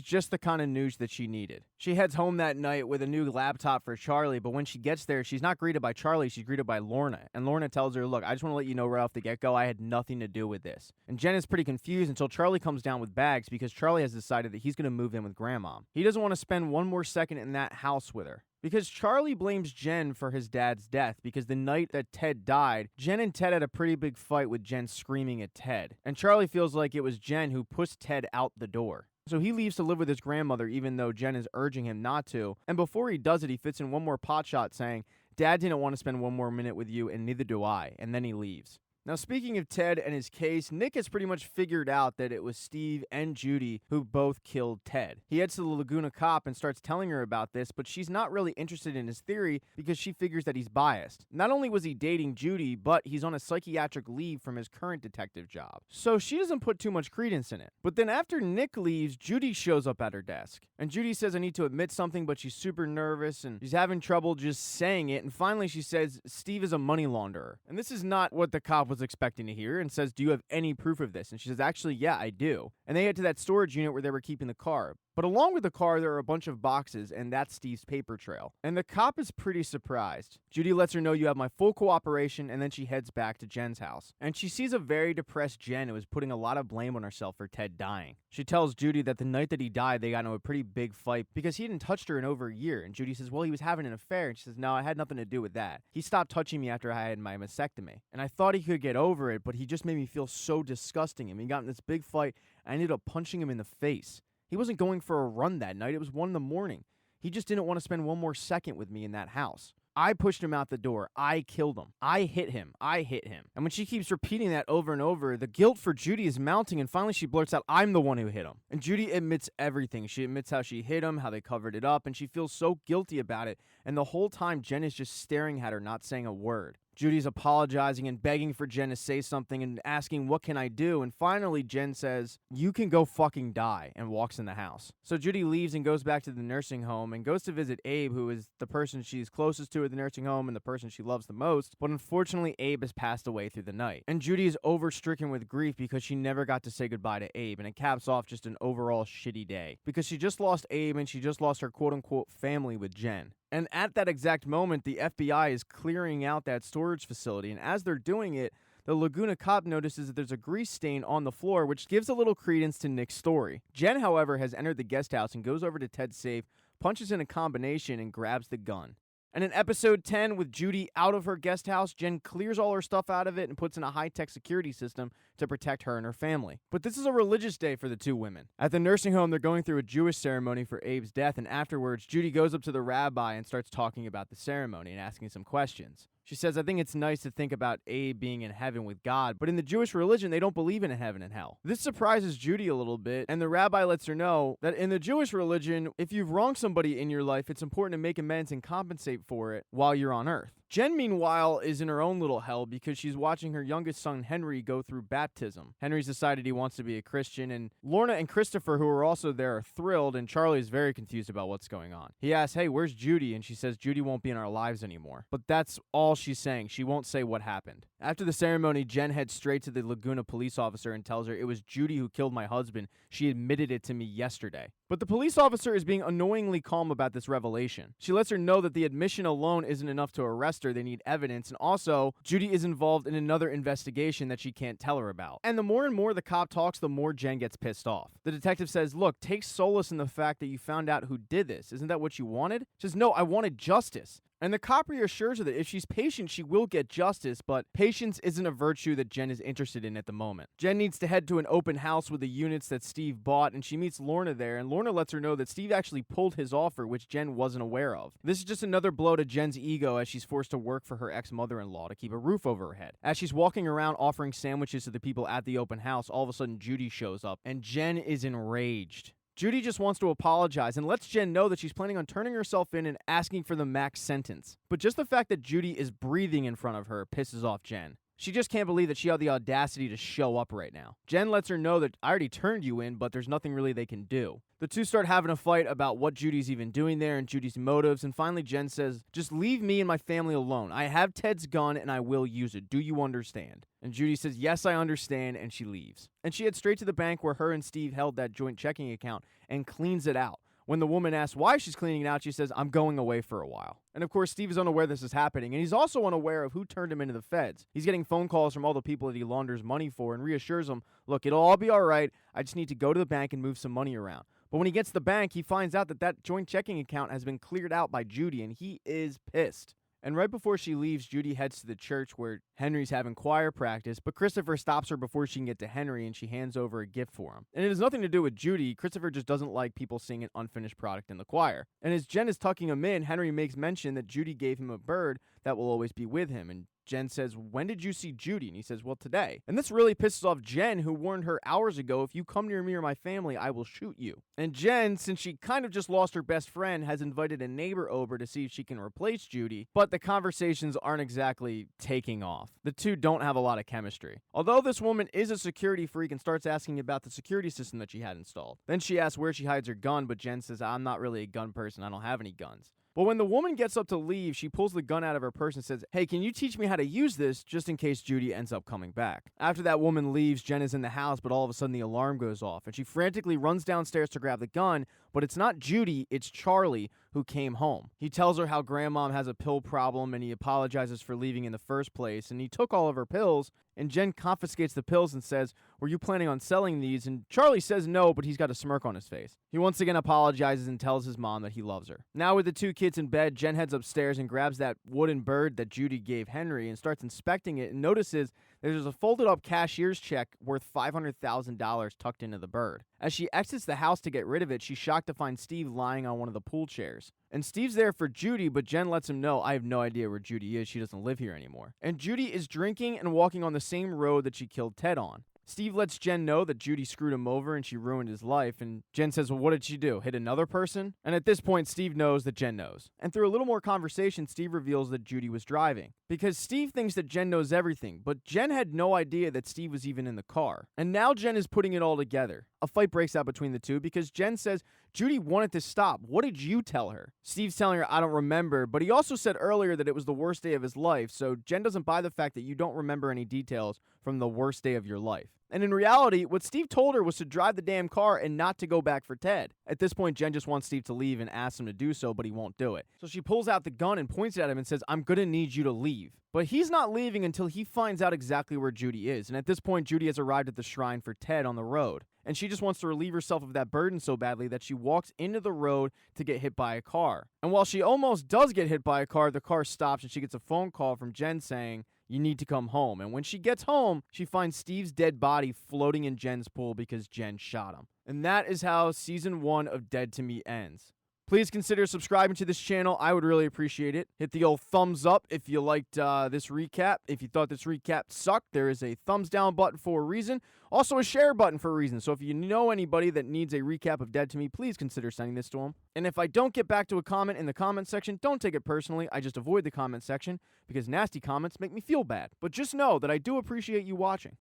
just the kind of news that she needed. She heads home that night with a new laptop for Charlie, but when she gets there, she's not greeted by Charlie, she's greeted by Lorna. And Lorna tells her, look, I just want to let you know right off the get-go, I had nothing to do with this. And Jen is pretty confused until Charlie comes down with bags because Charlie has decided that he's going to move in with Grandma. He doesn't want to spend one more second in that house with her. Because Charlie blames Jen for his dad's death because the night that Ted died, Jen and Ted had a pretty big fight with Jen screaming at Ted. And Charlie feels like it was Jen who pushed Ted out the door. So he leaves to live with his grandmother even though Jen is urging him not to. And before he does it, he fits in one more pot shot saying, Dad didn't want to spend one more minute with you and neither do I. And then he leaves. Now, speaking of Ted and his case, Nick has pretty much figured out that it was Steve and Judy who both killed Ted. He heads to the Laguna cop and starts telling her about this, but she's not really interested in his theory because she figures that he's biased. Not only was he dating Judy, but he's on a psychiatric leave from his current detective job. So she doesn't put too much credence in it. But then after Nick leaves, Judy shows up at her desk. And Judy says, I need to admit something, but she's super nervous and she's having trouble just saying it. And finally she says, Steve is a money launderer. And this is not what the cop was expecting to hear and says, do you have any proof of this? And she says, actually, yeah, I do. And they head to that storage unit where they were keeping the car. But along with the car, there are a bunch of boxes, and that's Steve's paper trail. And the cop is pretty surprised. Judy lets her know you have my full cooperation, and then she heads back to Jen's house. And she sees a very depressed Jen who is putting a lot of blame on herself for Ted dying. She tells Judy that the night that he died, they got into a pretty big fight because he hadn't touched her in over a year. And Judy says, well, he was having an affair. And she says, no, I had nothing to do with that. He stopped touching me after I had my mastectomy. And I thought he could get over it, but he just made me feel so disgusting. And we got in this big fight. I ended up punching him in the face. He wasn't going for a run that night. It was 1 a.m. He just didn't want to spend one more second with me in that house. I pushed him out the door. I killed him. I hit him. I hit him. And when she keeps repeating that over and over, the guilt for Judy is mounting, and finally she blurts out, I'm the one who hit him. And Judy admits everything. She admits how she hit him, how they covered it up, and she feels so guilty about it. And the whole time, Jen is just staring at her, not saying a word. Judy's apologizing and begging for Jen to say something and asking, what can I do? And finally, Jen says, you can go fucking die, and walks in the house. So Judy leaves and goes back to the nursing home and goes to visit Abe, who is the person she's closest to at the nursing home and the person she loves the most. But unfortunately, Abe has passed away through the night. And Judy is overstricken with grief because she never got to say goodbye to Abe. And it caps off just an overall shitty day because she just lost Abe and she just lost her quote-unquote family with Jen. And at that exact moment, the FBI is clearing out that storage facility. And as they're doing it, the Laguna cop notices that there's a grease stain on the floor, which gives a little credence to Nick's story. Jen, however, has entered the guest house and goes over to Ted's safe, punches in a combination, and grabs the gun. And in episode 10, with Judy out of her guest house, Jen clears all her stuff out of it and puts in a high-tech security system to protect her and her family. But this is a religious day for the two women. At the nursing home, they're going through a Jewish ceremony for Abe's death, and afterwards, Judy goes up to the rabbi and starts talking about the ceremony and asking some questions. She says, I think it's nice to think about Abe being in heaven with God, but in the Jewish religion, they don't believe in a heaven and hell. This surprises Judy a little bit, and the rabbi lets her know that in the Jewish religion, if you've wronged somebody in your life, it's important to make amends and compensate for it while you're on earth. Jen, meanwhile, is in her own little hell because she's watching her youngest son, Henry, go through baptism. Henry's decided he wants to be a Christian, and Lorna and Christopher, who are also there, are thrilled, and Charlie is very confused about what's going on. He asks, hey, where's Judy? And she says Judy won't be in our lives anymore. But that's all she's saying. She won't say what happened. After the ceremony, Jen heads straight to the Laguna police officer and tells her, it was Judy who killed my husband. She admitted it to me yesterday. But the police officer is being annoyingly calm about this revelation. She lets her know that the admission alone isn't enough to arrest her. They need evidence. And also, Judy is involved in another investigation that she can't tell her about. And the more and more the cop talks, the more Jen gets pissed off. The detective says, look, take solace in the fact that you found out who did this. Isn't that what you wanted? She says, no, I wanted justice. And the cop reassures her that if she's patient, she will get justice, but patience isn't a virtue that Jen is interested in at the moment. Jen needs to head to an open house with the units that Steve bought, and she meets Lorna there, and Lorna lets her know that Steve actually pulled his offer, which Jen wasn't aware of. This is just another blow to Jen's ego as she's forced to work for her ex-mother-in-law to keep a roof over her head. As she's walking around offering sandwiches to the people at the open house, all of a sudden Judy shows up, and Jen is enraged. Judy just wants to apologize and lets Jen know that she's planning on turning herself in and asking for the max sentence. But just the fact that Judy is breathing in front of her pisses off Jen. She just can't believe that she had the audacity to show up right now. Jen lets her know that I already turned you in, but there's nothing really they can do. The two start having a fight about what Judy's even doing there and Judy's motives, and finally Jen says, just leave me and my family alone. I have Ted's gun and I will use it. Do you understand? And Judy says, yes, I understand, and she leaves. And she heads straight to the bank where her and Steve held that joint checking account and cleans it out. When the woman asks why she's cleaning it out, she says, I'm going away for a while. And of course, Steve is unaware this is happening, and he's also unaware of who turned him into the feds. He's getting phone calls from all the people that he launders money for and reassures them, look, it'll all be all right. I just need to go to the bank and move some money around. But when he gets to the bank, he finds out that that joint checking account has been cleared out by Judy, and he is pissed. And right before she leaves, Judy heads to the church where Henry's having choir practice, but Christopher stops her before she can get to Henry, and she hands over a gift for him. And it has nothing to do with Judy. Christopher just doesn't like people seeing an unfinished product in the choir. And as Jen is tucking him in, Henry makes mention that Judy gave him a bird that will always be with him, and Jen says, when did you see Judy? And he says, well, today. And this really pisses off Jen, who warned her hours ago, if you come near me or my family, I will shoot you. And Jen, since she kind of just lost her best friend, has invited a neighbor over to see if she can replace Judy, but the conversations aren't exactly taking off. The two don't have a lot of chemistry. Although this woman is a security freak and starts asking about the security system that she had installed. Then she asks where she hides her gun, but Jen says, I'm not really a gun person. I don't have any guns. But when the woman gets up to leave, she pulls the gun out of her purse and says, hey, can you teach me how to use this just in case Judy ends up coming back? After that woman leaves, Jen is in the house, but all of a sudden the alarm goes off, and she frantically runs downstairs to grab the gun, but it's not Judy, it's Charlie, who came home. He tells her how grandmom has a pill problem, and he apologizes for leaving in the first place, and he took all of her pills, and Jen confiscates the pills and says, were you planning on selling these? And Charlie says no, but he's got a smirk on his face. He once again apologizes and tells his mom that he loves her. Now with the two kids in bed, Jen heads upstairs and grabs that wooden bird that Judy gave Henry and starts inspecting it and notices there's a folded up cashier's check worth $500,000 tucked into the bird. As she exits the house to get rid of it, she's shocked to find Steve lying on one of the pool chairs. And Steve's there for Judy, but Jen lets him know, I have no idea where Judy is. She doesn't live here anymore. And Judy is drinking and walking on the same road that she killed Ted on. Steve lets Jen know that Judy screwed him over and she ruined his life, and Jen says, well, what did she do? Hit another person? And at this point, Steve knows that Jen knows. And through a little more conversation, Steve reveals that Judy was driving. Because Steve thinks that Jen knows everything, but Jen had no idea that Steve was even in the car. And now Jen is putting it all together. A fight breaks out between the two because Jen says, Judy wanted to stop. What did you tell her? Steve's telling her, I don't remember, but he also said earlier that it was the worst day of his life, so Jen doesn't buy the fact that you don't remember any details from the worst day of your life. And in reality, what Steve told her was to drive the damn car and not to go back for Ted. At this point, Jen just wants Steve to leave and asks him to do so, but he won't do it. So she pulls out the gun and points it at him and says, "I'm gonna need you to leave." But he's not leaving until he finds out exactly where Judy is. And at this point, Judy has arrived at the shrine for Ted on the road. And she just wants to relieve herself of that burden so badly that she walks into the road to get hit by a car. And while she almost does get hit by a car, the car stops and she gets a phone call from Jen saying, "You need to come home." And when she gets home, she finds Steve's dead body floating in Jen's pool because Jen shot him. And that is how season 1 of Dead to Me ends. Please consider subscribing to this channel. I would really appreciate it. Hit the old thumbs up if you liked this recap. If you thought this recap sucked, there is a thumbs down button for a reason. Also a share button for a reason. So if you know anybody that needs a recap of Dead to Me, please consider sending this to them. And if I don't get back to a comment in the comment section, don't take it personally. I just avoid the comment section because nasty comments make me feel bad. But just know that I do appreciate you watching.